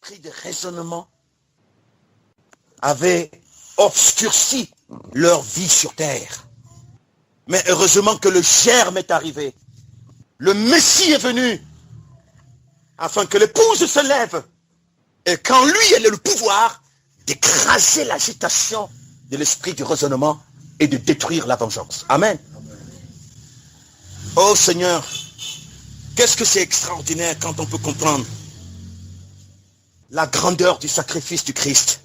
l'esprit de raisonnement avait obscurci leur vie sur terre. Mais heureusement que le germe est arrivé. Le Messie est venu afin que l'épouse se lève et qu'en lui elle ait le pouvoir d'écraser l'agitation de l'esprit du raisonnement et de détruire la vengeance. Amen. Oh Seigneur, qu'est-ce que c'est extraordinaire quand on peut comprendre la grandeur du sacrifice du Christ.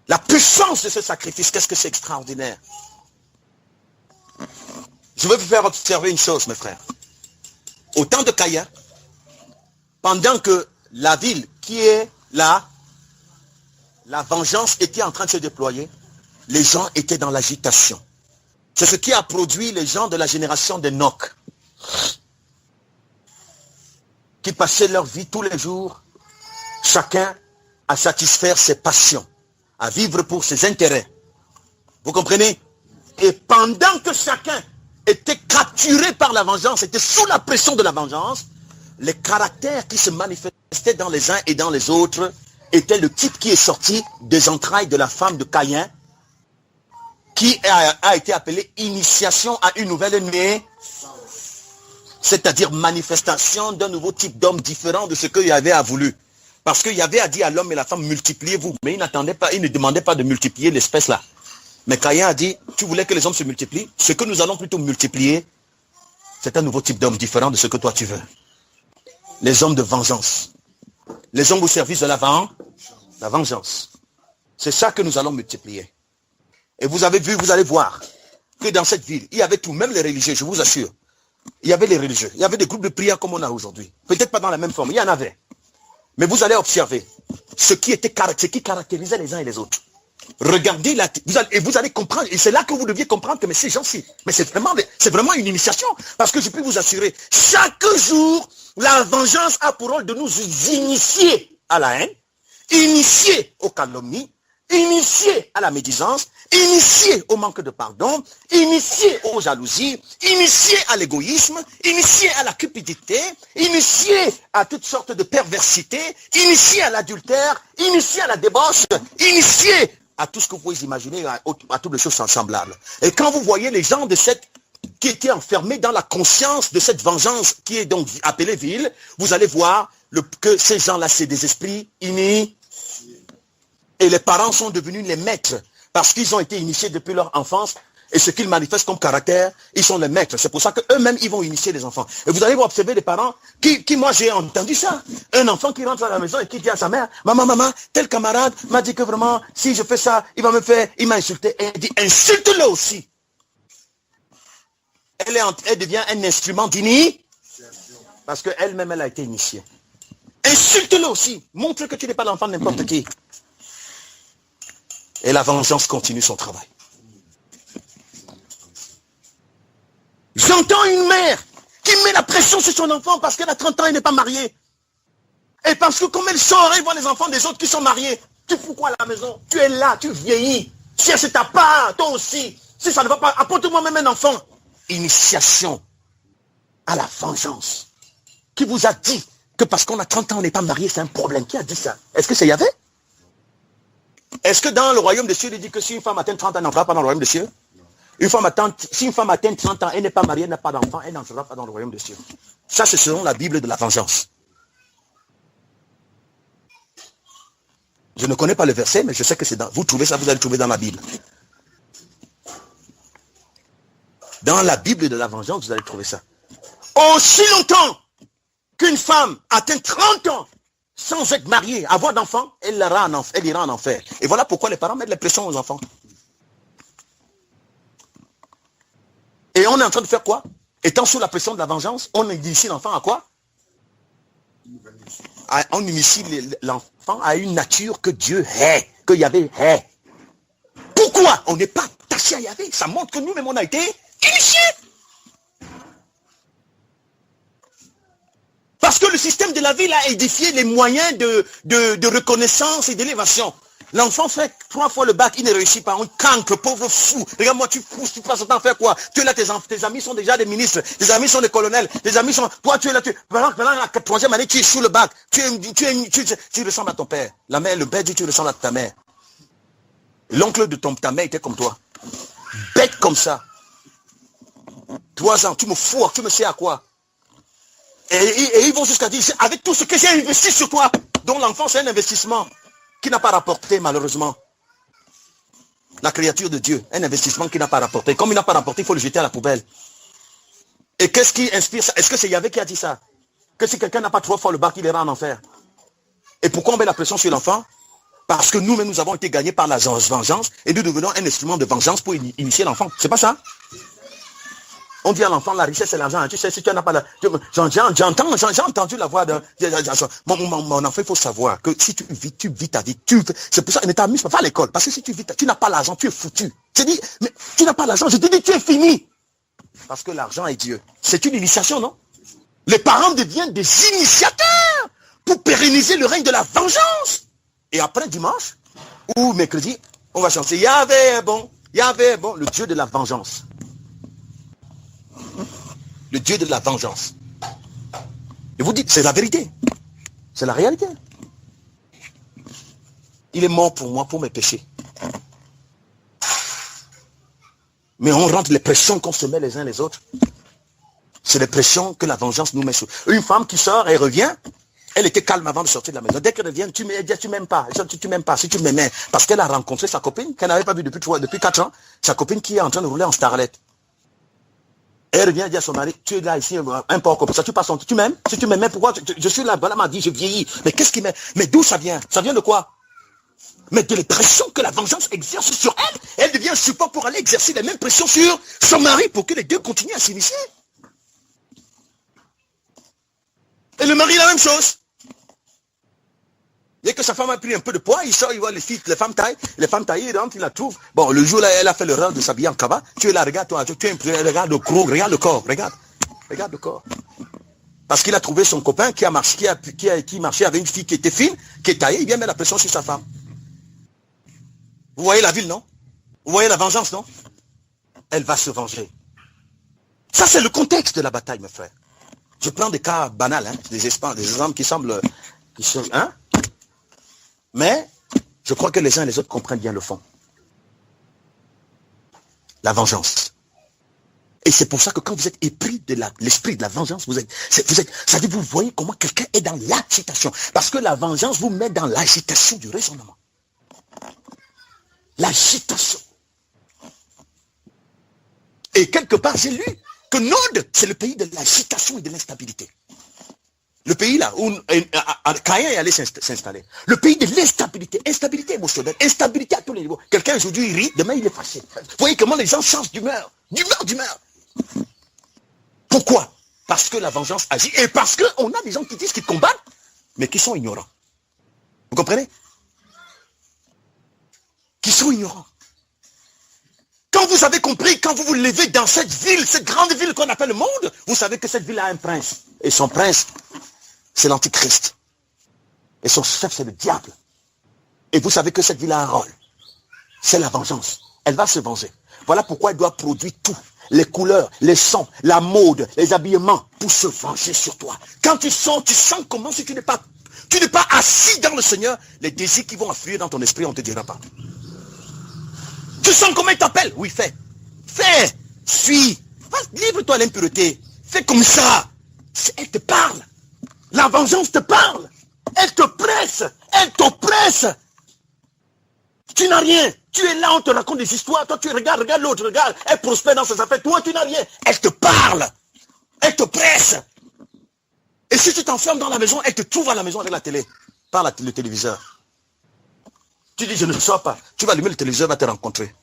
La puissance de ce sacrifice, qu'est-ce que c'est extraordinaire. Je veux vous faire observer une chose, mes frères. Au temps de Caïn, pendant que la ville qui est là, la vengeance était en train de se déployer, les gens étaient dans l'agitation. C'est ce qui a produit les gens de la génération d'Enoch, qui passaient leur vie tous les jours, chacun à satisfaire ses passions, à vivre pour ses intérêts. Vous comprenez? Et pendant que chacun était capturé par la vengeance, était sous la pression de la vengeance, les caractères qui se manifestaient dans les uns et dans les autres étaient le type qui est sorti des entrailles de la femme de Caïn, qui a été appelé initiation à une nouvelle née, c'est-à-dire manifestation d'un nouveau type d'homme différent de ce que Yahvé a voulu. Parce que Yahvé a dit à l'homme et la femme, multipliez-vous. Mais il n'attendait pas, il ne demandait pas de multiplier l'espèce là. Mais Caïn a dit, tu voulais que les hommes se multiplient. Ce que nous allons plutôt multiplier, c'est un nouveau type d'homme différent de ce que toi tu veux. Les hommes de vengeance. Les hommes au service de la vengeance. C'est ça que nous allons multiplier. Et vous avez vu, vous allez voir que dans cette ville, il y avait tout, même les religieux, je vous assure. Il y avait les religieux, il y avait des groupes de prière comme on a aujourd'hui. Peut-être pas dans la même forme, il y en avait. Mais vous allez observer ce qui caractérisait les uns et les autres. Regardez vous allez comprendre, et c'est là que vous deviez comprendre que mais ces gens-ci, mais c'est vraiment une initiation. Parce que je peux vous assurer, chaque jour, la vengeance a pour rôle de nous initier à la haine, initier aux calomnies, initié à la médisance, initié au manque de pardon, initié aux jalousies, initié à l'égoïsme, initié à la cupidité, initié à toutes sortes de perversités, initié à l'adultère, initié à la débauche, initié à tout ce que vous pouvez imaginer, à toutes les choses semblables. Et quand vous voyez les gens qui étaient enfermés dans la conscience de cette vengeance qui est donc appelée ville, vous allez voir que ces gens-là, c'est des esprits initiés. Et les parents sont devenus les maîtres parce qu'ils ont été initiés depuis leur enfance. Et ce qu'ils manifestent comme caractère, ils sont les maîtres. C'est pour ça qu'eux-mêmes, ils vont initier les enfants. Et vous allez vous observer des parents qui moi j'ai entendu ça. Un enfant qui rentre à la maison et qui dit à sa mère, maman, tel camarade m'a dit que vraiment, si je fais ça, il m'a insulté. Et elle dit, insulte-le aussi. Elle devient un instrument d'initiation. Parce qu'elle-même, elle a été initiée. Insulte-le aussi. Montre que tu n'es pas l'enfant de n'importe qui. Et la vengeance continue son travail. J'entends une mère qui met la pression sur son enfant parce qu'elle a 30 ans et n'est pas mariée. Et parce que comme elle sort, elle voit les enfants des autres qui sont mariés. Tu fous quoi à la maison? Tu es là, tu vieillis. Si c'est ta part, toi aussi. Si ça ne va pas, apporte-moi même un enfant. Initiation à la vengeance. Qui vous a dit que parce qu'on a 30 ans, on n'est pas marié, c'est un problème? Qui a dit ça? Est-ce que c'est Yahvé? Est-ce que dans le royaume des cieux, il dit que si une femme atteint 30 ans, elle n'entrera pas dans le royaume des cieux? Si une femme atteint 30 ans, elle n'est pas mariée, elle n'a pas d'enfant, elle n'entrera pas dans le royaume des cieux. Ça, c'est selon la Bible de la vengeance. Je ne connais pas le verset, mais je sais que c'est dans... Vous trouvez ça, vous allez trouver dans la Bible. Dans la Bible de la vengeance, vous allez trouver ça. Aussi longtemps qu'une femme atteint 30 ans, sans être mariée, avoir d'enfants, elle ira en enfer. Et voilà pourquoi les parents mettent la pression aux enfants. Et on est en train de faire quoi? Étant sous la pression de la vengeance, on initie l'enfant à quoi? On initie l'enfant à une nature que Dieu hait, que Yahvé hait. Pourquoi? On n'est pas attaché à Yahvé. Ça montre que nous-mêmes on a été initiés. Parce que le système de la ville a édifié les moyens de reconnaissance et d'élévation. L'enfant fait 3 fois le bac, il ne réussit pas. Un cancre, pauvre fou. Regarde-moi, tu pousses, tu passes ton temps à faire quoi? Tu es là, tes amis sont déjà des ministres, tes amis sont des colonels, tes amis sont... Toi, tu es là, pendant la 3e année, tu es sous le bac. Tu ressembles à ton père. La mère, le père dit, tu ressembles à ta mère. L'oncle de ta mère était comme toi. Bête comme ça. 3 ans, tu me fous, tu me sais à quoi? Et ils vont jusqu'à dire, avec tout ce que j'ai investi sur toi, dont l'enfant, c'est un investissement qui n'a pas rapporté, malheureusement. La créature de Dieu, un investissement qui n'a pas rapporté. Comme il n'a pas rapporté, il faut le jeter à la poubelle. Et qu'est-ce qui inspire ça? Est-ce que c'est Yahvé qui a dit ça? Que si quelqu'un n'a pas 3 fois le bac, il ira en enfer. Et pourquoi on met la pression sur l'enfant? Parce que nous-mêmes, nous avons été gagnés par la vengeance et nous devenons un instrument de vengeance pour initier l'enfant. C'est pas ça? On dit à l'enfant, la richesse c'est l'argent. Tu sais, si tu n'as pas la... J'ai entendu la voix de... Mon enfant, il faut savoir que si tu vis ta vie. C'est pour ça, ne t'amuse pas à l'école. Parce que si tu vis, tu n'as pas l'argent, tu es foutu. Je dis, mais tu n'as pas l'argent, je te dis, tu es fini. Parce que l'argent est Dieu. C'est une initiation, non? Les parents deviennent des initiateurs pour pérenniser le règne de la vengeance. Et après dimanche, ou mercredi, on va chanter, Yahvé bon, le Dieu de la vengeance. Le Dieu de la vengeance. Et vous dites, c'est la vérité. C'est la réalité. Il est mort pour moi, pour mes péchés. Mais on rentre les pressions qu'on se met les uns les autres. C'est les pressions que la vengeance nous met sur. Une femme qui sort et revient, elle était calme avant de sortir de la maison. Dès qu'elle revient, tu m'aimes pas. Tu m'aimes pas. Si tu m'aimais, parce qu'elle a rencontré sa copine, qu'elle n'avait pas vue depuis 4 ans, sa copine qui est en train de rouler en starlette. Elle revient dire à son mari, tu es là ici, un porc comme ça, tu passes tu m'aimes? Si tu m'aimais, pourquoi? Je suis là, voilà m'a dit, je vieillis. Mais qu'est-ce qui m'aime? Mais d'où ça vient? Ça vient de quoi? Mais de la pression que la vengeance exerce sur elle. Elle devient un support pour aller exercer les mêmes pressions sur son mari pour que les deux continuent à s'initier. Et le mari, la même chose. Dès que sa femme a pris un peu de poids, il sort, il voit les femmes taillées, il rentre, il la trouve. Bon, le jour là, elle a fait l'erreur de s'habiller en cabas. Tu es là, regarde toi, regarde le gros, regarde le corps, regarde le corps. Parce qu'il a trouvé son copain qui marchait avec une fille qui était fine, qui est taillée, il vient mettre la pression sur sa femme. Vous voyez la ville, non? Vous voyez la vengeance, non? Elle va se venger. Ça, c'est le contexte de la bataille, mes frères. Je prends des cas banals, hein, des exemples qui semblent... Hein? Mais, je crois que les uns et les autres comprennent bien le fond. La vengeance. Et c'est pour ça que quand vous êtes épris de l'esprit de la vengeance, vous voyez comment quelqu'un est dans l'agitation. Parce que la vengeance vous met dans l'agitation du raisonnement. L'agitation. Et quelque part, j'ai lu que Nod, c'est le pays de l'agitation et de l'instabilité. Le pays là où Caïn est allé s'installer. Le pays de l'instabilité, instabilité émotionnelle, instabilité à tous les niveaux. Quelqu'un aujourd'hui il rit, demain il est fâché. Vous voyez comment les gens changent d'humeur. D'humeur. Pourquoi? Parce que la vengeance agit et parce qu'on a des gens qui disent qu'ils combattent, mais qui sont ignorants. Vous comprenez? Qui sont ignorants. Quand vous avez compris, quand vous vous levez dans cette ville, cette grande ville qu'on appelle le monde, vous savez que cette ville a un prince. Et son prince, c'est l'antichrist. Et son chef, c'est le diable. Et vous savez que cette ville a un rôle. C'est la vengeance. Elle va se venger. Voilà pourquoi elle doit produire tout. Les couleurs, les sons, la mode, les habillements, pour se venger sur toi. Quand tu sors, tu sens comment si tu n'es pas assis dans le Seigneur, les désirs qui vont affluer dans ton esprit, on ne te dira pas. Tu sens comment il t'appelle? Oui, fais. Fais. Suis. Livre-toi à l'impureté. Fais comme ça. Elle te parle. La vengeance te parle. Elle te presse. Elle t'oppresse. Tu n'as rien. Tu es là, on te raconte des histoires. Toi, tu regardes l'autre, regarde. Elle prospère dans ses affaires. Toi, tu n'as rien. Elle te parle. Elle te presse. Et si tu t'enfermes dans la maison, elle te trouve à la maison avec la télé. Par le téléviseur. Tu dis, je ne sors pas. Tu vas allumer le téléviseur, va te rencontrer.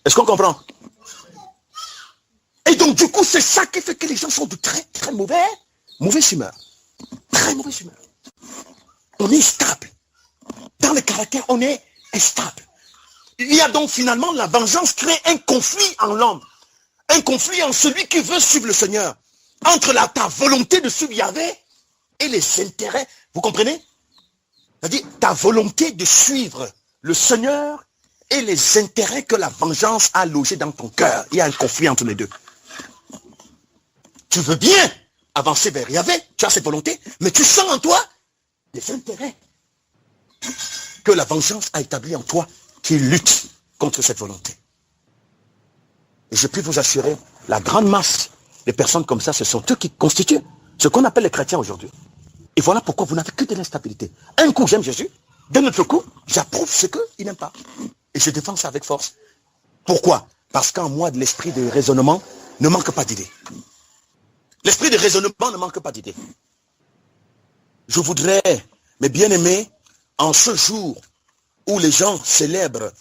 Est-ce qu'on comprend? Et donc, du coup, c'est ça qui fait que les gens sont de très, très mauvaise humeur. Très mauvaise humeur. On est stable. Dans le caractère, on est instable. Il y a donc finalement, la vengeance crée un conflit en l'homme. Un conflit en celui qui veut suivre le Seigneur. Entre ta volonté de suivre Yahvé et les intérêts. Vous comprenez? C'est-à-dire ta volonté de suivre le Seigneur et les intérêts que la vengeance a logés dans ton cœur. Il y a un conflit entre les deux. Tu veux bien avancer vers Yahvé, tu as cette volonté, mais tu sens en toi des intérêts que la vengeance a établis en toi qui luttent contre cette volonté. Et je puis vous assurer, la grande masse des personnes comme ça, ce sont eux qui constituent ce qu'on appelle les chrétiens aujourd'hui. Et voilà pourquoi vous n'avez que de l'instabilité. Un coup, j'aime Jésus. D'un autre coup, j'approuve ce qu'il n'aime pas. Et je défends ça avec force. Pourquoi? Parce qu'en moi, de l'esprit de raisonnement ne manque pas d'idées. L'esprit de raisonnement ne manque pas d'idées. Je voudrais, mes bien-aimés, en ce jour où les gens célèbrent,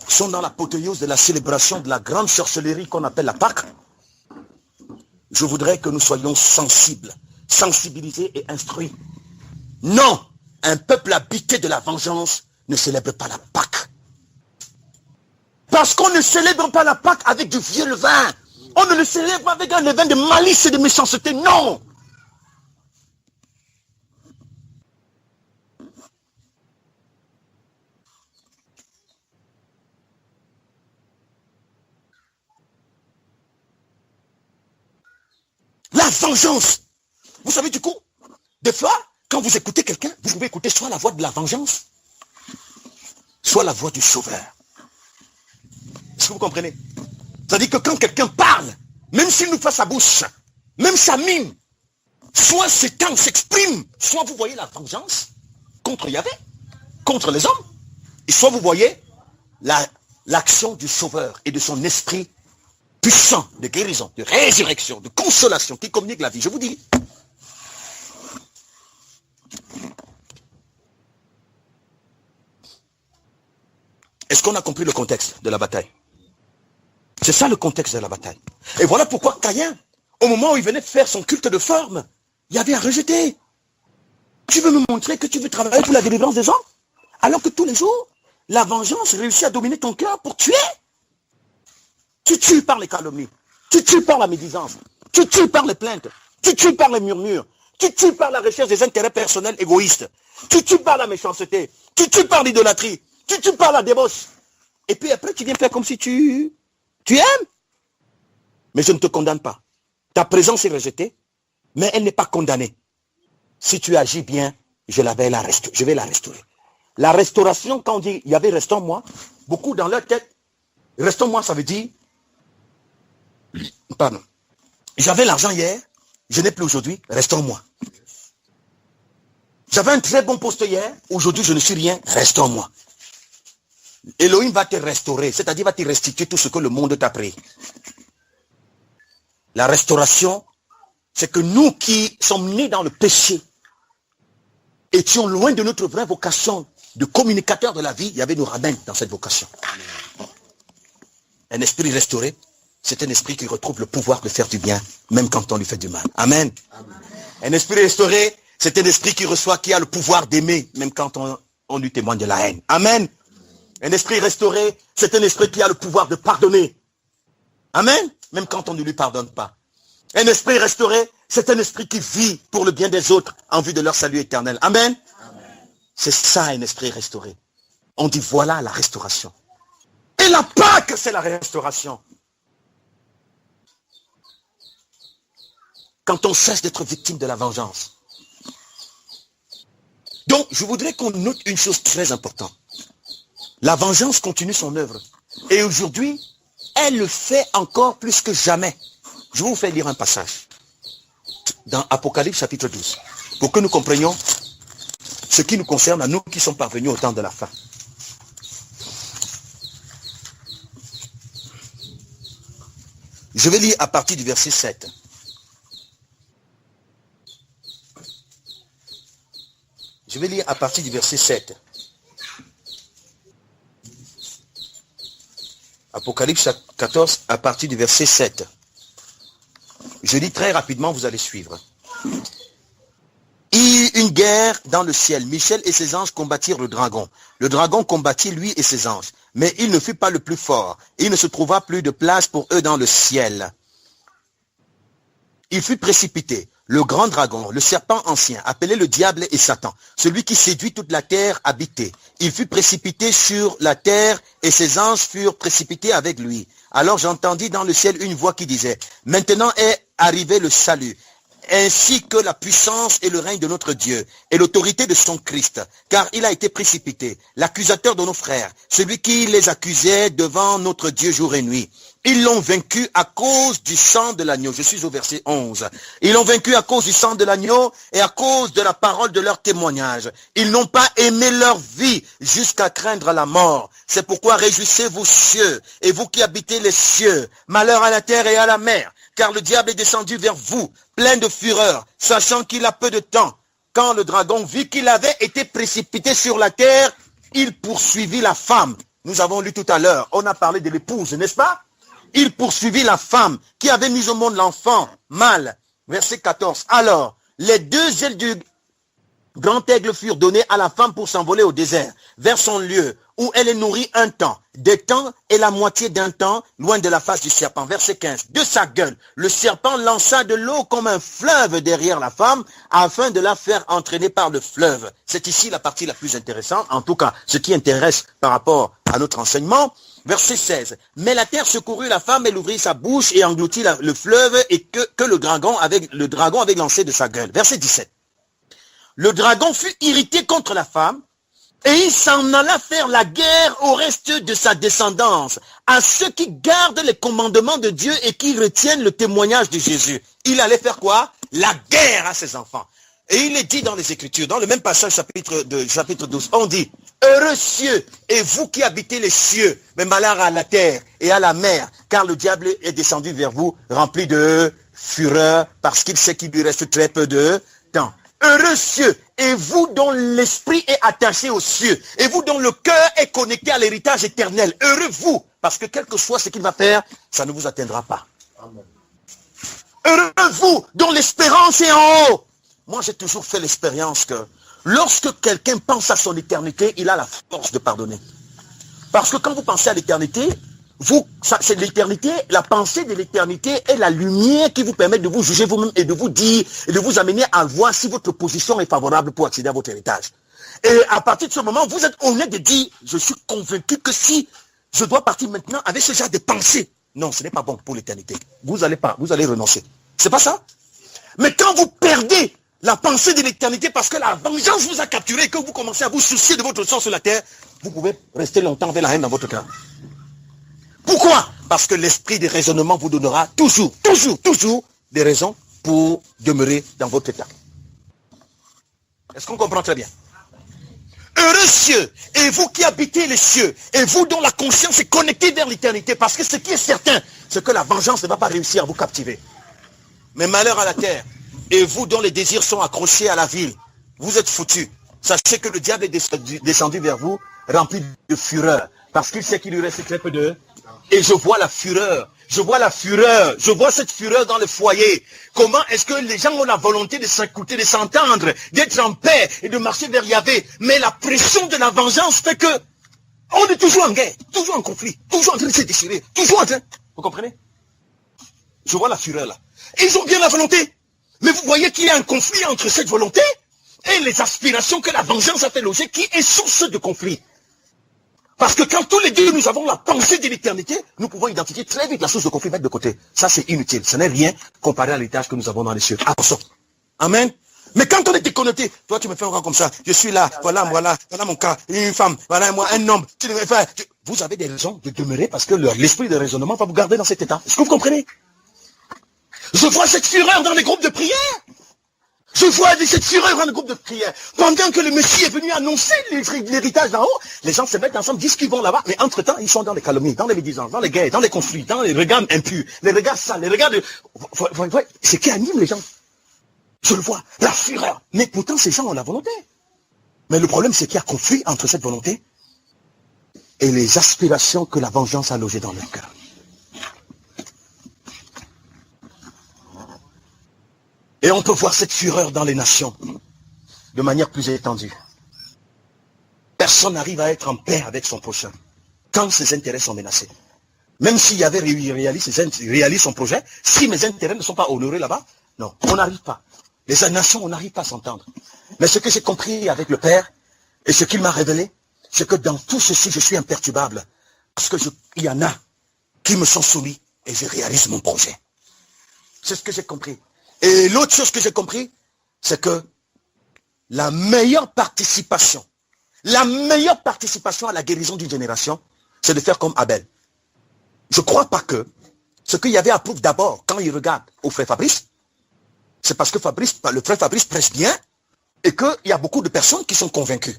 sont dans l'apothéose de la célébration de la grande sorcellerie qu'on appelle la Pâque, je voudrais que nous soyons sensibles, sensibilisés et instruits. Non, un peuple habité de la vengeance ne célèbre pas la Pâque. Parce qu'on ne célèbre pas la Pâque avec du vieux levain. On ne le célèbre pas avec un levain de malice et de méchanceté. Non. La vengeance. Vous savez du coup, des fois, quand vous écoutez quelqu'un, vous pouvez écouter soit la voix de la vengeance, soit la voix du sauveur. Est-ce que vous comprenez? C'est-à-dire que quand quelqu'un parle, même s'il nous fait sa bouche, même sa mine, soit ses temps s'expriment, soit vous voyez la vengeance contre Yahvé, contre les hommes, et soit vous voyez l'action du sauveur et de son esprit puissant de guérison, de résurrection, de consolation, qui communique la vie. Je vous dis. Est-ce qu'on a compris le contexte de la bataille? C'est ça le contexte de la bataille. Et voilà pourquoi Caïn, au moment où il venait de faire son culte de forme, il y avait à rejeter. Tu veux me montrer que tu veux travailler pour la délivrance des gens? Alors que tous les jours, la vengeance réussit à dominer ton cœur pour tuer. Tu tues par les calomnies, tu tues par la médisance, tu tues par les plaintes, tu tues par les murmures, tu tues par la recherche des intérêts personnels égoïstes, tu tues par la méchanceté, tu tues par l'idolâtrie, tu tues par la débauche. Et puis après, tu viens faire comme si tu aimes. Mais je ne te condamne pas. Ta présence est rejetée, mais elle n'est pas condamnée. Si tu agis bien, je vais la restaurer. La restauration, quand on dit, il y avait restons-moi, beaucoup dans leur tête, restons-moi, ça veut dire, pardon, j'avais l'argent hier, je n'ai plus aujourd'hui, restons-moi. J'avais un très bon poste hier, aujourd'hui je ne suis rien, restons-moi. Elohim va te restaurer, c'est-à-dire va te restituer tout ce que le monde t'a pris. La restauration, c'est que nous qui sommes nés dans le péché, étions loin de notre vraie vocation de communicateur de la vie, il y avait nous ramène dans cette vocation. Un esprit restauré, c'est un esprit qui retrouve le pouvoir de faire du bien, même quand on lui fait du mal. Amen. Amen. Un esprit restauré, c'est un esprit qui a le pouvoir d'aimer, même quand on lui témoigne de la haine. Amen. Un esprit restauré, c'est un esprit qui a le pouvoir de pardonner. Amen. Même quand on ne lui pardonne pas. Un esprit restauré, c'est un esprit qui vit pour le bien des autres en vue de leur salut éternel. Amen. Amen. C'est ça un esprit restauré. On dit voilà la restauration. Et la Pâque, c'est la restauration. Quand on cesse d'être victime de la vengeance. Donc, je voudrais qu'on note une chose très importante. La vengeance continue son œuvre. Et aujourd'hui, elle le fait encore plus que jamais. Je vais vous faire lire un passage. Dans Apocalypse chapitre 12. Pour que nous comprenions ce qui nous concerne à nous qui sommes parvenus au temps de la fin. Je vais lire à partir du verset 7. Je vais lire à partir du verset 7. Apocalypse 14, à partir du verset 7. Je lis très rapidement, vous allez suivre. Il y eut une guerre dans le ciel. Michel et ses anges combattirent le dragon. Le dragon combattit lui et ses anges. Mais il ne fut pas le plus fort. Il ne se trouva plus de place pour eux dans le ciel. Il fut précipité. le grand dragon, le serpent ancien, appelé le diable et Satan, celui qui séduit toute la terre habitée. Il fut précipité sur la terre et ses anges furent précipités avec lui. Alors j'entendis dans le ciel une voix qui disait, maintenant est arrivé le salut, ainsi que la puissance et le règne de notre Dieu, et l'autorité de son Christ, car il a été précipité, l'accusateur de nos frères, celui qui les accusait devant notre Dieu jour et nuit. Ils l'ont vaincu à cause du sang de l'agneau. Je suis au verset 11. Ils l'ont vaincu à cause du sang de l'agneau et à cause de la parole de leur témoignage. Ils n'ont pas aimé leur vie jusqu'à craindre la mort. C'est pourquoi réjouissez-vous cieux, et vous qui habitez les cieux, malheur à la terre et à la mer, car le diable est descendu vers vous, plein de fureur, sachant qu'il a peu de temps. Quand le dragon vit qu'il avait été précipité sur la terre, il poursuivit la femme. Nous avons lu tout à l'heure, on a parlé de l'épouse, n'est-ce pas? Il poursuivit la femme qui avait mis au monde l'enfant mâle. Verset 14. Alors, les deux ailes du grand aigle furent données à la femme pour s'envoler au désert, vers son lieu, où elle est nourrie un temps, des temps et la moitié d'un temps, loin de la face du serpent. Verset 15. De sa gueule, le serpent lança de l'eau comme un fleuve derrière la femme, afin de la faire entraîner par le fleuve. C'est ici la partie la plus intéressante, en tout cas, ce qui intéresse par rapport à notre enseignement. Verset 16. Mais la terre secourut la femme, elle ouvrit sa bouche et engloutit le fleuve et que le dragon avait lancé de sa gueule. Verset 17. Le dragon fut irrité contre la femme et il s'en alla faire la guerre au reste de sa descendance, à ceux qui gardent les commandements de Dieu et qui retiennent le témoignage de Jésus. Il allait faire quoi? La guerre à ses enfants. Et il est dit dans les Écritures, dans le même passage chapitre 12, on dit, heureux cieux, et vous qui habitez les cieux, mais malheur à la terre et à la mer, car le diable est descendu vers vous, rempli de fureur, parce qu'il sait qu'il lui reste très peu de temps. Heureux cieux, et vous dont l'esprit est attaché aux cieux, et vous dont le cœur est connecté à l'héritage éternel. Heureux vous, parce que quel que soit ce qu'il va faire, ça ne vous atteindra pas. Amen. Heureux vous, dont l'espérance est en haut. Moi, j'ai toujours fait l'expérience que lorsque quelqu'un pense à son éternité, il a la force de pardonner. Parce que quand vous pensez à l'éternité, c'est l'éternité, la pensée de l'éternité est la lumière qui vous permet de vous juger vous-même et de vous dire, et de vous amener à voir si votre position est favorable pour accéder à votre héritage. Et à partir de ce moment, vous êtes honnête de dire, je suis convaincu que si je dois partir maintenant avec ce genre de pensée, non, ce n'est pas bon pour l'éternité. Vous allez renoncer. C'est pas ça? Mais quand vous perdez la pensée de l'éternité parce que la vengeance vous a capturé et que vous commencez à vous soucier de votre sort sur la terre, vous pouvez rester longtemps avec la haine dans votre cœur. Pourquoi? Parce que l'esprit de raisonnement vous donnera toujours des raisons pour demeurer dans votre état. Est-ce qu'on comprend très bien? Heureux cieux, et vous qui habitez les cieux, et vous dont la conscience est connectée vers l'éternité, parce que ce qui est certain, c'est que la vengeance ne va pas réussir à vous captiver. Mais malheur à la terre, et vous dont les désirs sont accrochés à la ville, vous êtes foutus. Sachez que le diable est descendu vers vous, rempli de fureur, parce qu'il sait qu'il lui reste très peu de... Et je vois la fureur, je vois cette fureur dans le foyer. Comment est-ce que les gens ont la volonté de s'écouter, de s'entendre, d'être en paix et de marcher vers Yahvé. Mais la pression de la vengeance fait que on est toujours en guerre, toujours en conflit, toujours en train de se déchirer, toujours en train... Vous comprenez? Je vois la fureur là. Ils ont bien la volonté. Mais vous voyez qu'il y a un conflit entre cette volonté et les aspirations que la vengeance a fait loger, qui est source de conflit. Parce que quand tous les deux nous avons la pensée de l'éternité, nous pouvons identifier très vite la source de conflit, mettre de côté. Ça c'est inutile, ce n'est rien comparé à l'héritage que nous avons dans les cieux. Attention. Amen. Mais quand on est déconnecté, toi tu me fais encore comme ça, je suis là, voilà mon cas, une femme, voilà moi, un homme, tu devrais faire. Vous avez des raisons de demeurer parce que l'esprit de raisonnement va vous garder dans cet état. Est-ce que vous comprenez? Je vois cette fureur dans les groupes de prière. Je vois cette fureur dans le groupe de prière. Pendant que le Messie est venu annoncer l'héritage d'en haut, les gens se mettent ensemble, disent qu'ils vont là-bas, mais entre-temps, ils sont dans les calomnies, dans les médisances, dans les guerres, dans les conflits, dans les regards impurs, les regards sales, les regards de... C'est qui anime les gens. Je le vois, la fureur. Mais pourtant, ces gens ont la volonté. Mais le problème, c'est qu'il y a conflit entre cette volonté et les aspirations que la vengeance a logées dans leur cœur. Et on peut voir cette fureur dans les nations de manière plus étendue. Personne n'arrive à être en paix avec son prochain quand ses intérêts sont menacés. Même s'il y avait réalisé son projet, si mes intérêts ne sont pas honorés là-bas, Non, on n'arrive pas. Les nations, on n'arrive pas à s'entendre. Mais ce que j'ai compris avec le Père, et ce qu'il m'a révélé, c'est que dans tout ceci, je suis imperturbable. Parce que il y en a qui me sont soumis et je réalise mon projet. C'est ce que j'ai compris. Et l'autre chose que j'ai compris, c'est que la meilleure participation à la guérison d'une génération, c'est de faire comme Abel. Je ne crois pas que ce qu'il y avait à prouver d'abord, quand il regarde au frère Fabrice, c'est parce que le frère Fabrice prêche bien et qu'il y a beaucoup de personnes qui sont convaincues.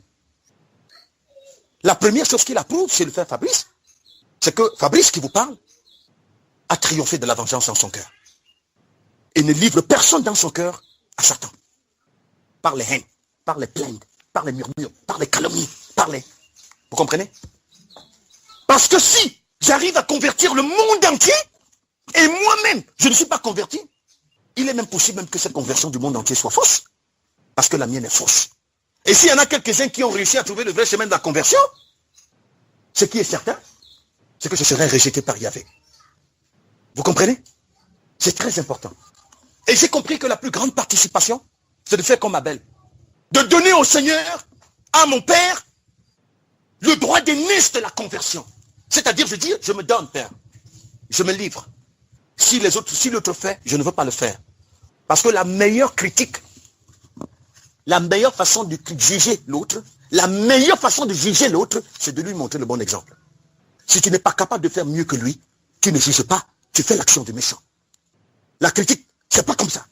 La première chose qu'il approuve chez le frère Fabrice, c'est que Fabrice qui vous parle a triomphé de la vengeance dans son cœur. Et ne livre personne dans son cœur à Satan. Par les haines, par les plaintes, par les murmures, par les calomnies, par les... Vous comprenez? Parce que si j'arrive à convertir le monde entier, et moi-même, je ne suis pas converti, il est même possible même que cette conversion du monde entier soit fausse. Parce que la mienne est fausse. Et s'il y en a quelques-uns qui ont réussi à trouver le vrai chemin de la conversion, ce qui est certain, c'est que je serai rejeté par Yahvé. Vous comprenez? C'est très important. Et j'ai compris que la plus grande participation, c'est de faire comme Abel. De donner au Seigneur, à mon Père, le droit d'aînesse de la conversion. C'est-à-dire, je dis, je me donne, Père. Je me livre. Si l'autre fait, je ne veux pas le faire. Parce que la meilleure critique, la meilleure façon de juger l'autre, c'est de lui montrer le bon exemple. Si tu n'es pas capable de faire mieux que lui, tu ne juges pas, tu fais l'action du méchant. La critique, c'est pas comme ça.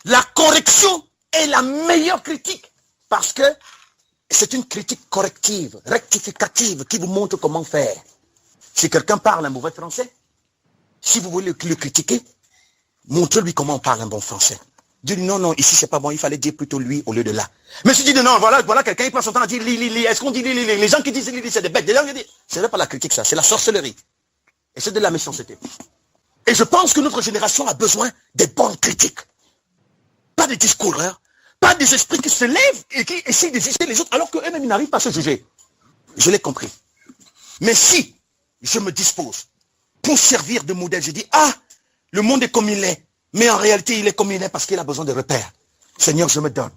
La correction est la meilleure critique. Parce que c'est une critique corrective, rectificative, qui vous montre comment faire. Si quelqu'un parle un mauvais français, si vous voulez le critiquer, montrez-lui comment on parle un bon français. Dis-lui, non, ici c'est pas bon, il fallait dire plutôt lui au lieu de là. Mais si tu dis, non, voilà quelqu'un qui passe son temps à dire li, est-ce qu'on dit li, les gens qui disent li, c'est des bêtes. C'est pas la critique ça, c'est la sorcellerie. Et c'est de la méchanceté. Et je pense que notre génération a besoin des bonnes critiques. Pas des discoureurs, pas des esprits qui se lèvent et qui essayent de juger les autres alors qu'eux-mêmes n'arrivent pas à se juger. Je l'ai compris. Mais si je me dispose pour servir de modèle, je dis, le monde est comme il est. Mais en réalité, il est comme il est parce qu'il a besoin de repères. Seigneur, je me donne.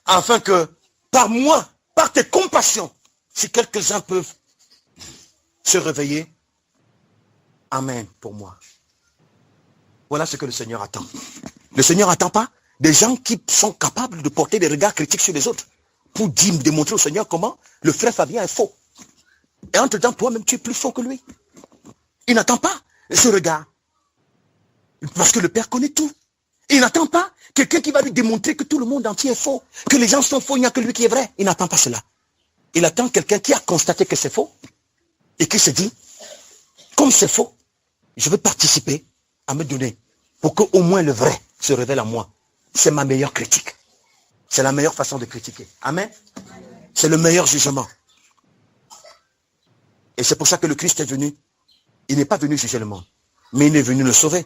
Afin que, par moi, par tes compassions, si quelques-uns peuvent se réveiller, amen pour moi. Voilà ce que le Seigneur attend. Le Seigneur n'attend pas des gens qui sont capables de porter des regards critiques sur les autres pour démontrer au Seigneur comment le frère Fabien est faux. Et entre-temps, toi-même, tu es plus faux que lui. Il n'attend pas ce regard. Parce que le Père connaît tout. Il n'attend pas quelqu'un qui va lui démontrer que tout le monde entier est faux. Que les gens sont faux, il n'y a que lui qui est vrai. Il n'attend pas cela. Il attend quelqu'un qui a constaté que c'est faux. Et qui se dit, comme c'est faux, je veux participer à me donner. Pour qu'au moins le vrai se révèle en moi. C'est ma meilleure critique. C'est la meilleure façon de critiquer. Amen. C'est le meilleur jugement. Et c'est pour ça que le Christ est venu. Il n'est pas venu juger le monde. Mais il est venu le sauver.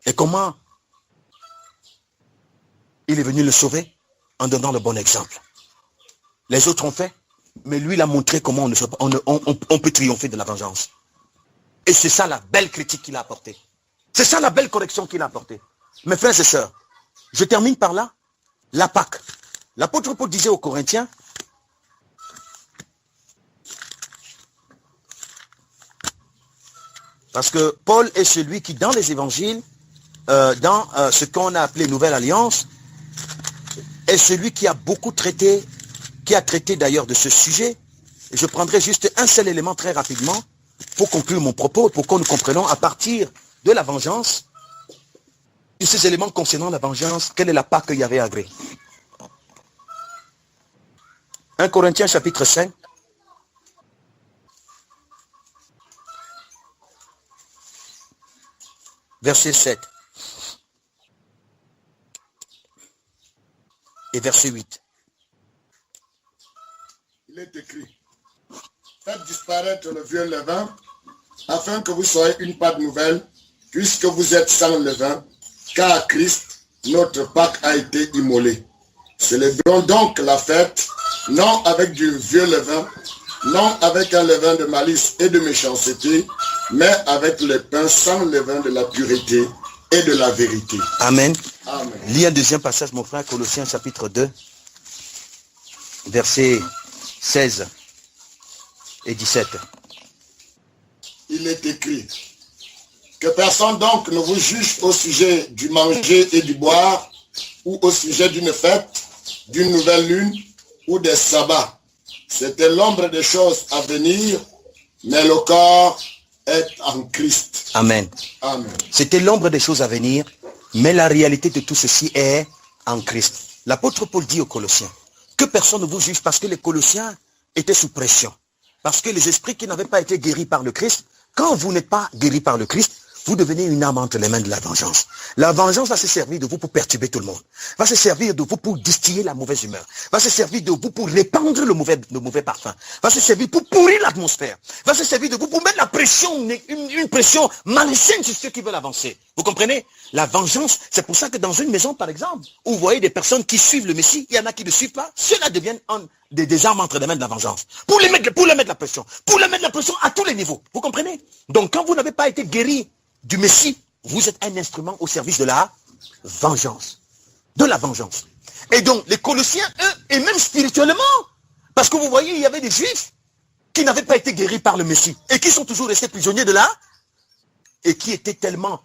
Et comment il est venu le sauver? En donnant le bon exemple. Les autres ont fait, mais lui il a montré comment on peut triompher de la vengeance. Et c'est ça la belle critique qu'il a apportée. C'est ça la belle correction qu'il a apportée. Mes frères et sœurs, je termine par là. La Pâque. L'apôtre Paul disait aux Corinthiens, parce que Paul est celui qui, dans les évangiles, dans ce qu'on a appelé Nouvelle Alliance, est celui qui a beaucoup traité, qui a traité d'ailleurs de ce sujet. Et je prendrai juste un seul élément très rapidement pour conclure mon propos, pour que nous comprenions à partir de la vengeance, de ces éléments concernant la vengeance, quelle est la part qu'il y avait agréée. 1 Corinthiens chapitre 5. Verset 7. Et verset 8. Il est écrit, faites disparaître le vieux levain, afin que vous soyez une pâte nouvelle, puisque vous êtes sans levain, car Christ, notre Pâque, a été immolé. Célébrons donc la fête, non avec du vieux levain, non avec un levain de malice et de méchanceté, mais avec le pain sans levain de la pureté et de la vérité. Amen. Amen. Lis un deuxième passage, mon frère, Colossiens chapitre 2, versets 16 et 17. Il est écrit que personne donc ne vous juge au sujet du manger et du boire, ou au sujet d'une fête, d'une nouvelle lune, ou des sabbats. C'était l'ombre des choses à venir, mais le corps est en Christ. Amen. Amen. C'était l'ombre des choses à venir, mais la réalité de tout ceci est en Christ. L'apôtre Paul dit aux Colossiens que personne ne vous juge parce que les Colossiens étaient sous pression. Parce que les esprits qui n'avaient pas été guéris par le Christ, quand vous n'êtes pas guéri par le Christ, vous devenez une âme entre les mains de la vengeance. La vengeance va se servir de vous pour perturber tout le monde. Va se servir de vous pour distiller la mauvaise humeur. Va se servir de vous pour répandre le mauvais parfum. Va se servir pour pourrir l'atmosphère. Va se servir de vous pour mettre la pression, une pression malsaine sur ceux qui veulent avancer. Vous comprenez? La vengeance, c'est pour ça que dans une maison, par exemple, où vous voyez des personnes qui suivent le Messie, il y en a qui ne suivent pas, ceux-là deviennent des armes entre les mains de la vengeance. Pour les mettre la pression. Pour les mettre la pression à tous les niveaux. Vous comprenez? Donc quand vous n'avez pas été guéri du Messie, vous êtes un instrument au service de la vengeance. De la vengeance. Et donc, les Colossiens, eux, et même spirituellement, parce que vous voyez, il y avait des Juifs qui n'avaient pas été guéris par le Messie, et qui sont toujours restés prisonniers de là, et qui étaient tellement...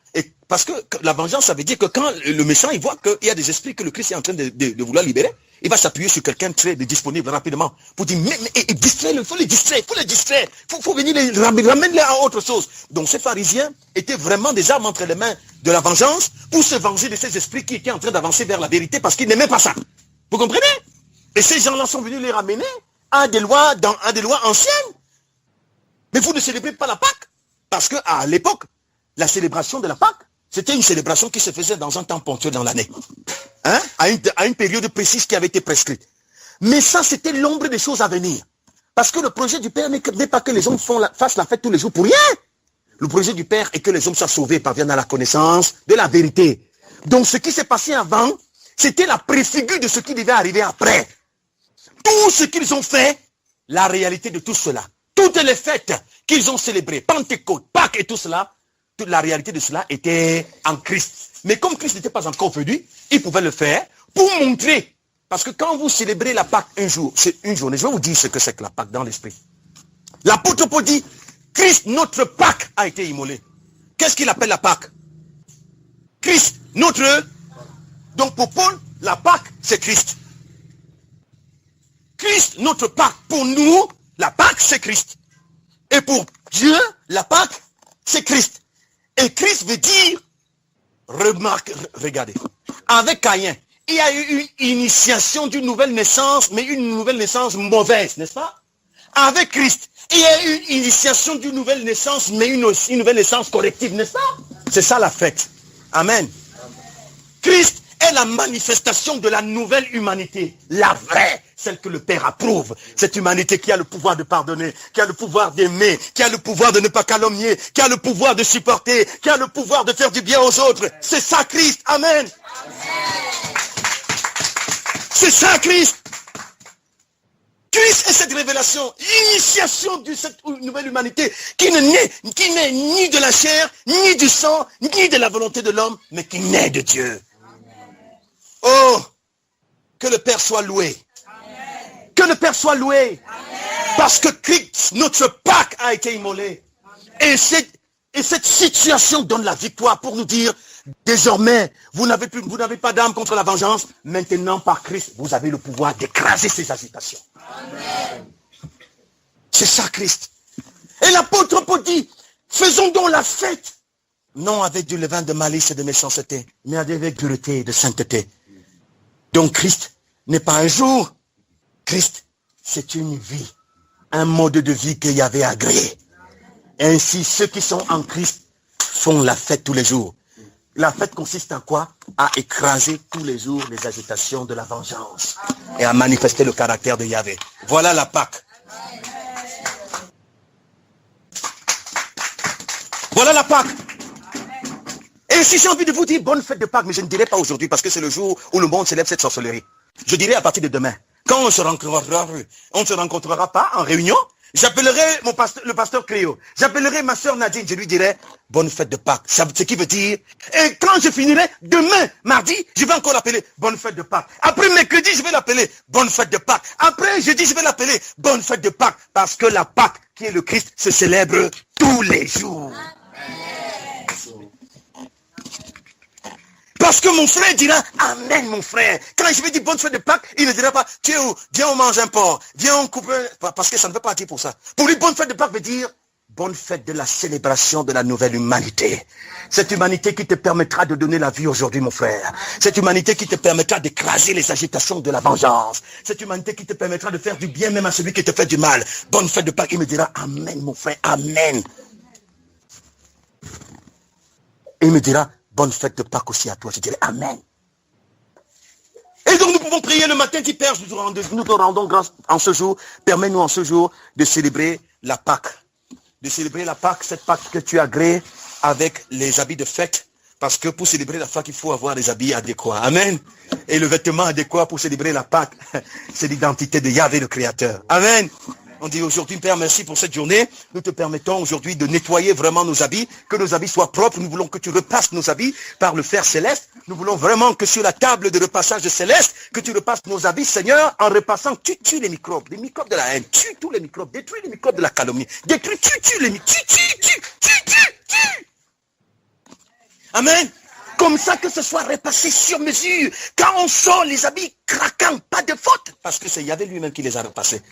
parce que la vengeance, ça veut dire que quand le méchant, il voit qu'il y a des esprits que le Christ est en train de vouloir libérer, il va s'appuyer sur quelqu'un de disponible rapidement pour dire, mais il faut les distraire, faut venir ramène-les à autre chose. Donc ces pharisiens étaient vraiment des armes entre les mains de la vengeance pour se venger de ces esprits qui étaient en train d'avancer vers la vérité parce qu'ils n'aimaient pas ça. Vous comprenez? Et ces gens-là sont venus les ramener à des lois anciennes. Mais vous ne célébrez pas la Pâque parce qu'à l'époque, la célébration de la Pâque, c'était une célébration qui se faisait dans un temps ponctuel dans l'année. Hein? À une période précise qui avait été prescrite. Mais ça, c'était l'ombre des choses à venir. Parce que le projet du Père n'est pas que les hommes fassent la fête tous les jours pour rien. Le projet du Père est que les hommes soient sauvés et parviennent à la connaissance de la vérité. Donc ce qui s'est passé avant, c'était la préfigure de ce qui devait arriver après. Tout ce qu'ils ont fait, la réalité de tout cela, toutes les fêtes qu'ils ont célébrées, Pentecôte, Pâques et tout cela, toute la réalité de cela était en Christ. Mais comme Christ n'était pas encore venu, il pouvait le faire pour montrer. Parce que quand vous célébrez la Pâque un jour, c'est une journée. Je vais vous dire ce que c'est que la Pâque dans l'esprit. L'apôtre Paul dit, Christ, notre Pâque, a été immolé. Qu'est-ce qu'il appelle la Pâque? Christ, notre... Donc pour Paul, la Pâque, c'est Christ. Christ, notre Pâque. Pour nous, la Pâque, c'est Christ. Et pour Dieu, la Pâque, c'est Christ. Et Christ veut dire, regardez, avec Caïn, il y a eu une initiation d'une nouvelle naissance, mais une nouvelle naissance mauvaise, n'est-ce pas? Avec Christ, il y a eu une initiation d'une nouvelle naissance, mais une nouvelle naissance corrective, n'est-ce pas? C'est ça la fête. Amen. Christ est la manifestation de la nouvelle humanité, la vraie, celle que le Père approuve. Cette humanité qui a le pouvoir de pardonner, qui a le pouvoir d'aimer, qui a le pouvoir de ne pas calomnier, qui a le pouvoir de supporter, qui a le pouvoir de faire du bien aux autres. C'est ça Christ. Amen. C'est ça Christ. Christ est cette révélation, l'initiation de cette nouvelle humanité qui n'est ni de la chair, ni du sang, ni de la volonté de l'homme, mais qui naît de Dieu. Oh, que le Père soit loué. Amen. Que le Père soit loué. Amen. Parce que Christ, notre Pâque, a été immolé. Et cette situation donne la victoire pour nous dire, désormais, vous n'avez pas d'âme contre la vengeance. Maintenant, par Christ, vous avez le pouvoir d'écraser ces agitations. Amen. C'est ça Christ. Et l'apôtre Paul dit, faisons donc la fête. Non avec du levain de malice et de méchanceté, mais avec pureté et de sainteté. Donc Christ n'est pas un jour. Christ, c'est une vie. Un mode de vie qu'il y avait agréé. Ainsi, ceux qui sont en Christ font la fête tous les jours. La fête consiste en quoi? À écraser tous les jours les agitations de la vengeance. Et à manifester le caractère de Yahvé. Voilà la Pâque. Voilà la Pâque. Et si j'ai envie de vous dire bonne fête de Pâques, mais je ne dirai pas aujourd'hui parce que c'est le jour où le monde célèbre cette sorcellerie. Je dirai à partir de demain, quand on se rencontrera pas en réunion, J'appellerai le pasteur Cléo. J'appellerai ma soeur Nadine. Je lui dirai, bonne fête de Pâques. Ce qui veut dire, et quand je finirai, demain, mardi, je vais encore l'appeler, bonne fête de Pâques. Après mercredi, je vais l'appeler, bonne fête de Pâques. Après jeudi, je vais l'appeler, bonne fête de Pâques. Parce que la Pâques, qui est le Christ, se célèbre tous les jours. Parce que mon frère dira, amen mon frère. Quand je vais dire bonne fête de Pâques, il ne dira pas, tu es où? Viens on mange un porc, viens on coupe un... Parce que ça ne veut pas dire pour ça. Pour lui, bonne fête de Pâques veut dire, bonne fête de la célébration de la nouvelle humanité. Cette humanité qui te permettra de donner la vie aujourd'hui mon frère. Cette humanité qui te permettra d'écraser les agitations de la vengeance. Cette humanité qui te permettra de faire du bien même à celui qui te fait du mal. Bonne fête de Pâques, il me dira, amen mon frère, amen. Et il me dira, bonne fête de Pâques aussi à toi. Je dirais amen. Et donc nous pouvons prier le matin, dit Père, nous te rendons grâce en ce jour. Permets-nous en ce jour de célébrer la Pâques. De célébrer la Pâques, cette Pâques que tu as agréée avec les habits de fête. Parce que pour célébrer la Pâques, il faut avoir des habits adéquats. Amen. Et le vêtement adéquat pour célébrer la Pâques, c'est l'identité de Yahvé le Créateur. Amen. On dit aujourd'hui, Père, merci pour cette journée. Nous te permettons aujourd'hui de nettoyer vraiment nos habits, que nos habits soient propres. Nous voulons que tu repasses nos habits par le fer céleste. Nous voulons vraiment que sur la table de repassage céleste, que tu repasses nos habits, Seigneur, en repassant, tu tues les microbes de la haine, tue tous les microbes, détruis les microbes de la calomnie, détruis, tue les microbes, tue. Amen. Comme ça que ce soit repassé sur mesure. Quand on sort les habits craquants, pas de faute. Parce que c'est Yahvé lui-même qui les a repassés.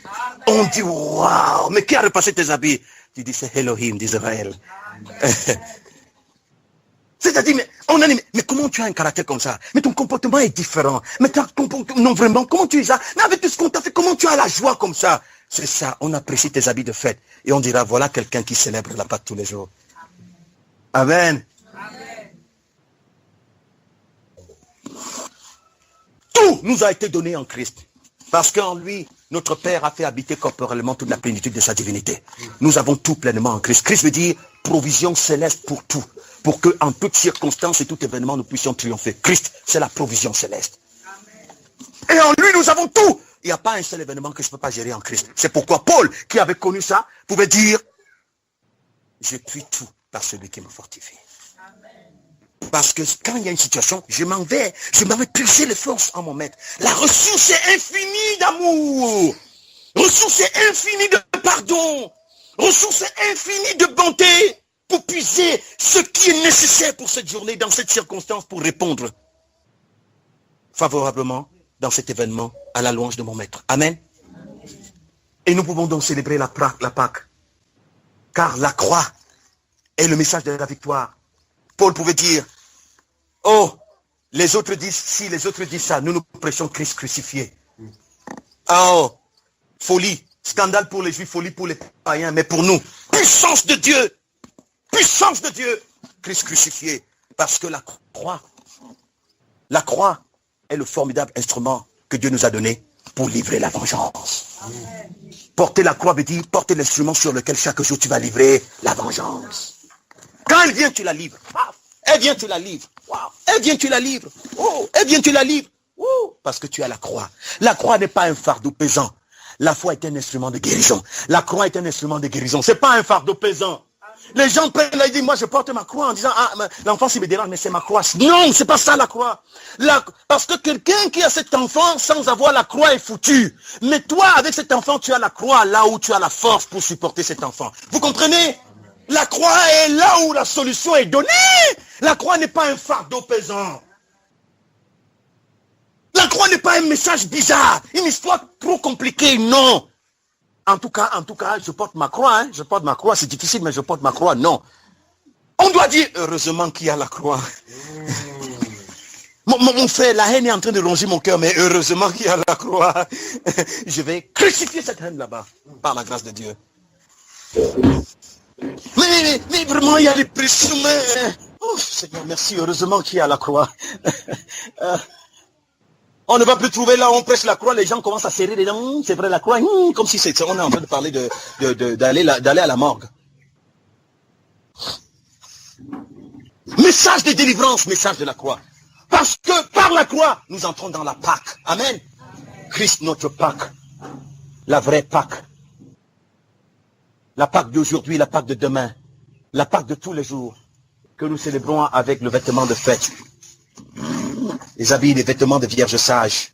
On dit, waouh, mais qui a repassé tes habits? Tu dis, c'est Elohim d'Israël. C'est-à-dire, mais comment tu as un caractère comme ça? Mais ton comportement est différent. Mais ton comportement, non vraiment, comment tu es ça? Mais avec tout ce qu'on t'a fait, comment tu as la joie comme ça? C'est ça, on apprécie tes habits de fête. Et on dira, voilà quelqu'un qui célèbre la Pâque tous les jours. Amen. Tout nous a été donné en Christ. Parce qu'en lui, notre Père a fait habiter corporellement toute la plénitude de sa divinité. Nous avons tout pleinement en Christ. Christ veut dire provision céleste pour tout. Pour qu'en toutes circonstances et tout événement, nous puissions triompher. Christ, c'est la provision céleste. Amen. Et en lui, nous avons tout. Il n'y a pas un seul événement que je ne peux pas gérer en Christ. C'est pourquoi Paul, qui avait connu ça, pouvait dire, je puis tout par celui qui me fortifie. Parce que quand il y a une situation, je m'en vais puiser les forces en mon maître. La ressource est infinie d'amour. Ressource est infinie de pardon. Ressource est infinie de bonté pour puiser ce qui est nécessaire pour cette journée, dans cette circonstance, pour répondre favorablement dans cet événement à la louange de mon maître. Amen. Et nous pouvons donc célébrer la Pâque. Car la croix est le message de la victoire. Paul pouvait dire, oh, les autres disent si, les autres disent ça, nous prêchons Christ crucifié. Oh, folie, scandale pour les juifs, folie pour les païens, mais pour nous, puissance de Dieu, Christ crucifié. Parce que la croix est le formidable instrument que Dieu nous a donné pour livrer la vengeance. Amen. Porter la croix veut dire porter l'instrument sur lequel chaque jour tu vas livrer la vengeance. Quand elle vient, tu la livres. Elle vient, tu la livres. Elle vient, tu la livres. Oh, elle vient, tu la livres. Oh, parce que tu as la croix. La croix n'est pas un fardeau pesant. La foi est un instrument de guérison. La croix est un instrument de guérison. Ce n'est pas un fardeau pesant. Les gens prennent là, ils disent, moi je porte ma croix en disant, ah, l'enfant s'il me dérange, mais c'est ma croix. Non, c'est pas ça la croix. Parce que quelqu'un qui a cet enfant sans avoir la croix est foutu. Mais toi, avec cet enfant, tu as la croix là où tu as la force pour supporter cet enfant. Vous comprenez? La croix est là où la solution est donnée. La croix n'est pas un fardeau pesant. La croix n'est pas un message bizarre, une histoire trop compliquée, non. En tout cas, je porte ma croix, je porte ma croix, c'est difficile, mais je porte ma croix, non. On doit dire, heureusement qu'il y a la croix. Mon frère, la haine est en train de ronger mon cœur, mais heureusement qu'il y a la croix. Je vais crucifier cette haine là-bas, par la grâce de Dieu. Mais vraiment, il y a des pressions, mais... Oh, Seigneur, merci, heureusement qu'il y a la croix. On ne va plus trouver là où on prêche la croix, les gens commencent à serrer les dents. C'est vrai, la croix, comme si on est en train de parler d'aller à la morgue. Message de délivrance, message de la croix. Parce que par la croix, nous entrons dans la Pâque. Amen. Christ, notre Pâque. La vraie Pâque. la Pâque d'aujourd'hui, la Pâque de demain, la Pâque de tous les jours, que nous célébrons avec le vêtement de fête, les habits, les vêtements de vierges sages,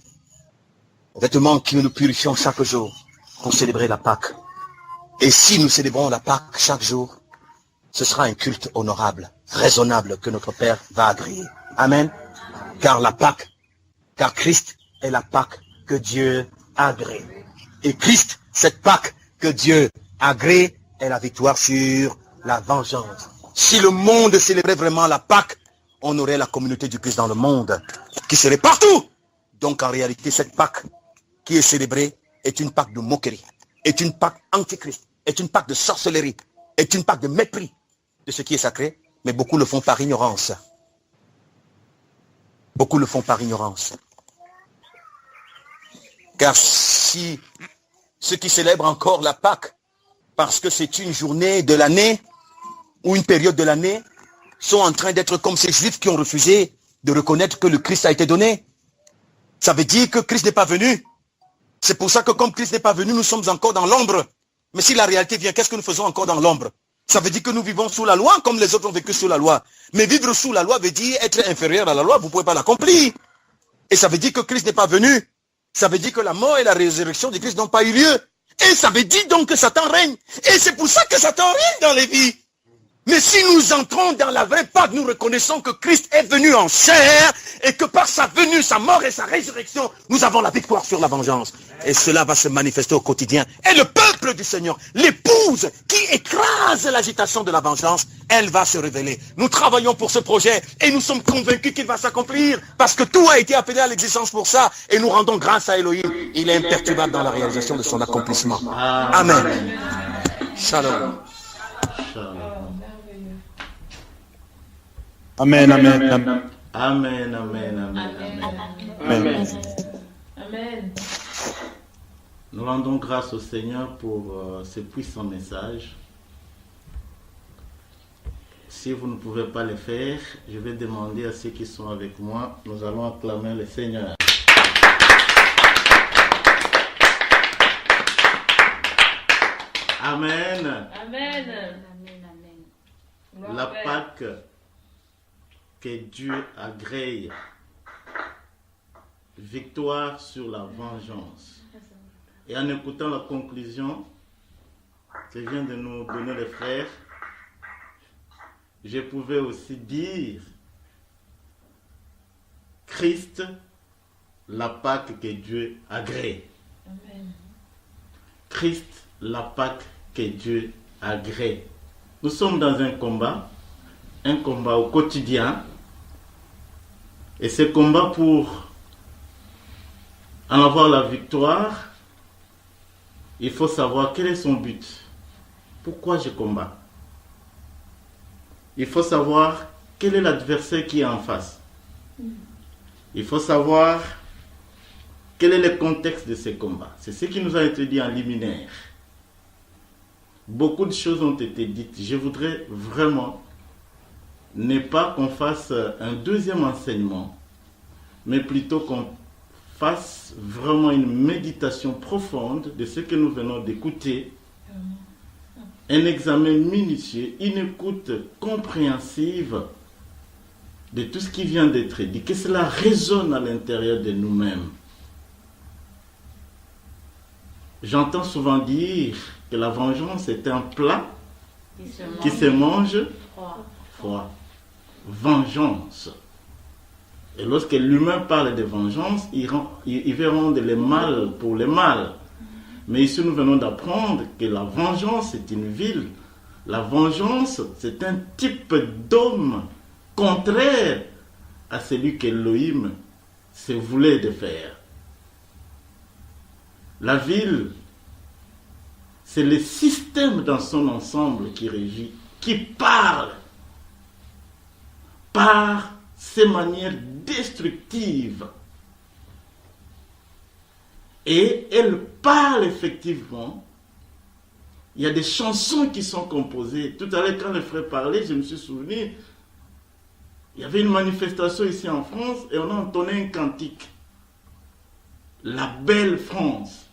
les vêtements qui nous purifions chaque jour pour célébrer la Pâque. Et si nous célébrons la Pâque chaque jour, ce sera un culte honorable, raisonnable, que notre Père va agréer. Amen. Car la Pâque, car Christ est la Pâque que Dieu agrée. Et Christ, cette Pâque que Dieu agrée, est la victoire sur la vengeance. Si le monde célébrait vraiment la Pâque, on aurait la communauté du Christ dans le monde, qui serait partout. Donc en réalité, cette Pâque qui est célébrée est une Pâque de moquerie, est une Pâque antichrist, est une Pâque de sorcellerie, est une Pâque de mépris de ce qui est sacré, mais beaucoup le font par ignorance. Beaucoup le font par ignorance. Car si ceux qui célèbrent encore la Pâque, parce que c'est une journée de l'année, ou une période de l'année, sont en train d'être comme ces Juifs qui ont refusé de reconnaître que le Christ a été donné. Ça veut dire que Christ n'est pas venu. C'est pour ça que comme Christ n'est pas venu, nous sommes encore dans l'ombre. Mais si la réalité vient, qu'est-ce que nous faisons encore dans l'ombre? Ça veut dire que nous vivons sous la loi comme les autres ont vécu sous la loi. Mais vivre sous la loi veut dire être inférieur à la loi, vous ne pouvez pas l'accomplir. Et ça veut dire que Christ n'est pas venu. Ça veut dire que la mort et la résurrection de Christ n'ont pas eu lieu. Et ça veut dire donc que Satan règne. Et c'est pour ça que Satan règne dans les vies. Mais si nous entrons dans la vraie Pâque, nous reconnaissons que Christ est venu en chair et que par sa venue, sa mort et sa résurrection, nous avons la victoire sur la vengeance. Et cela va se manifester au quotidien. Et le peuple du Seigneur, l'épouse qui écrase l'agitation de la vengeance, elle va se révéler. Nous travaillons pour ce projet et nous sommes convaincus qu'il va s'accomplir parce que tout a été appelé à l'existence pour ça et nous rendons grâce à Elohim. Il est imperturbable dans la réalisation de son accomplissement. Amen. Shalom. Amen, amen, amen. Amen, amen, amen, Amen. Amen. Nous rendons grâce au Seigneur pour ce puissant message. Si vous ne pouvez pas le faire, je vais demander à ceux qui sont avec moi, nous allons acclamer le Seigneur. Amen. Amen. La Pâque que Dieu agrée. Victoire sur la vengeance. Et en écoutant la conclusion que vient de nous donner les frères, je pouvais aussi dire Christ, la Pâque que Dieu agrée. Amen. Christ, la Pâque que Dieu agrée. Nous sommes dans un combat au quotidien. Et ce combat, pour en avoir la victoire, il faut savoir quel est son but. Pourquoi je combats? Il faut savoir quel est l'adversaire qui est en face. Il faut savoir quel est le contexte de ce combat. C'est ce qui nous a été dit en liminaire. Beaucoup de choses ont été dites. Je voudrais vraiment ne pas qu'on fasse un deuxième enseignement, mais plutôt qu'on fasse vraiment une méditation profonde de ce que nous venons d'écouter, un examen minutieux, une écoute compréhensive de tout ce qui vient d'être dit, que cela résonne à l'intérieur de nous-mêmes. J'entends souvent dire que la vengeance est un plat qui se mange froid. Vengeance. Et lorsque l'humain parle de vengeance, il veut rendre le mal pour le mal. Mais ici, nous venons d'apprendre que la vengeance est une ville. La vengeance, c'est un type d'homme contraire à celui qu'Elohim se voulait de faire. La ville, c'est le système dans son ensemble qui régit, qui parle par ces manières destructives. Et elle parle effectivement. Il y a des chansons qui sont composées. Tout à l'heure, quand le frère parlait, je me suis souvenu, il y avait une manifestation ici en France et on a entonné un cantique. La belle France.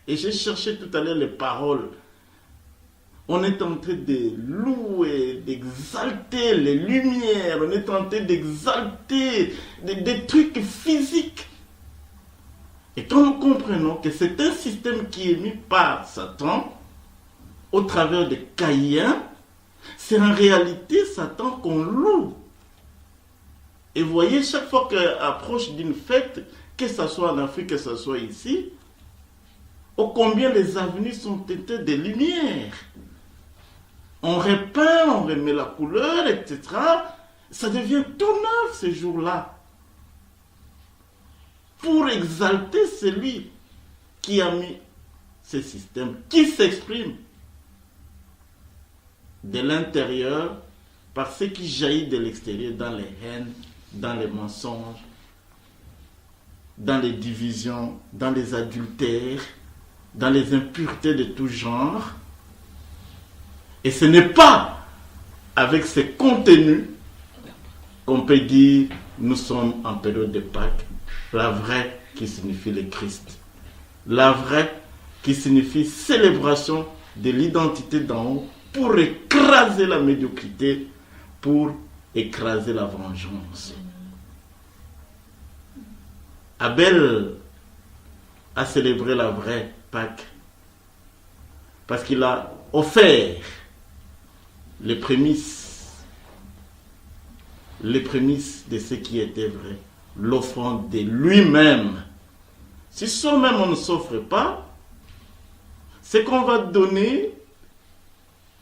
Et j'ai cherché tout à l'heure les paroles. On est en train de louer, d'exalter les lumières, on est en train d'exalter des trucs physiques. Et quand nous comprenons que c'est un système qui est mis par Satan, au travers de Caïn, c'est en réalité Satan qu'on loue. Et vous voyez, chaque fois qu'approche d'une fête, que ce soit en Afrique, que ce soit ici, ô combien les avenues sont teintées de lumière. On repeint, on remet la couleur, etc. Ça devient tout neuf ces jours-là. Pour exalter celui qui a mis ce système, qui s'exprime de l'intérieur par ce qui jaillit de l'extérieur dans les haines, dans les mensonges, dans les divisions, dans les adultères, dans les impuretés de tout genre. Et ce n'est pas avec ces contenus qu'on peut dire nous sommes en période de Pâques. La vraie qui signifie le Christ. La vraie qui signifie célébration de l'identité d'en haut pour écraser la médiocrité, pour écraser la vengeance. Abel a célébré la vraie Pâques parce qu'il a offert les prémices de ce qui était vrai, l'offrande de lui-même. Si soi-même on ne s'offre pas, ce qu'on va donner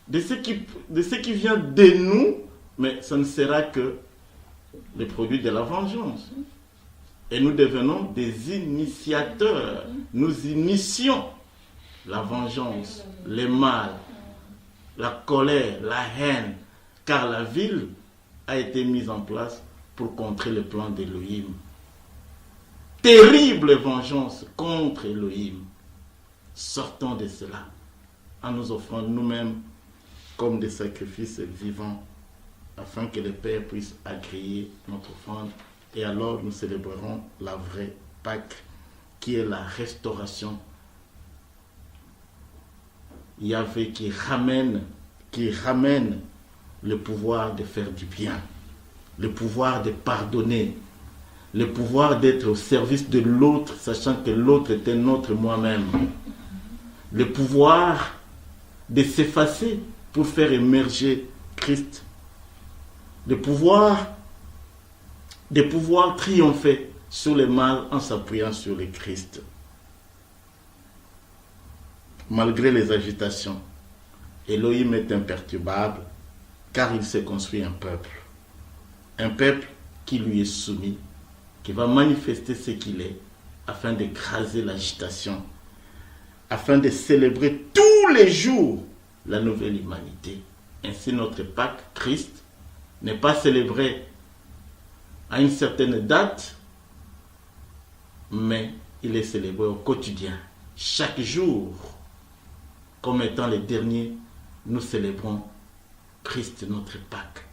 de ce qui vient de nous, mais ça ne sera que le produit de la vengeance. Et nous devenons des initiateurs. Nous initions la vengeance, le mal, la colère, la haine, car la ville a été mise en place pour contrer le plan d'Élohim. Terrible vengeance contre Élohim. Sortons de cela en nous offrant nous-mêmes comme des sacrifices vivants afin que le Père puisse agréer notre offrande. Et alors nous célébrerons la vraie Pâque qui est la restauration. Yahvé qui ramène le pouvoir de faire du bien, le pouvoir de pardonner, le pouvoir d'être au service de l'autre, sachant que l'autre est un autre moi-même, le pouvoir de s'effacer pour faire émerger Christ, le pouvoir de pouvoir triompher sur le mal en s'appuyant sur le Christ. Malgré les agitations, Elohim est imperturbable car il s'est construit un peuple qui lui est soumis, qui va manifester ce qu'il est afin d'écraser l'agitation, afin de célébrer tous les jours la nouvelle humanité. Ainsi notre Pâques, Christ, n'est pas célébré à une certaine date, mais il est célébré au quotidien. Chaque jour, comme étant les derniers, nous célébrons Christ, notre Pâques.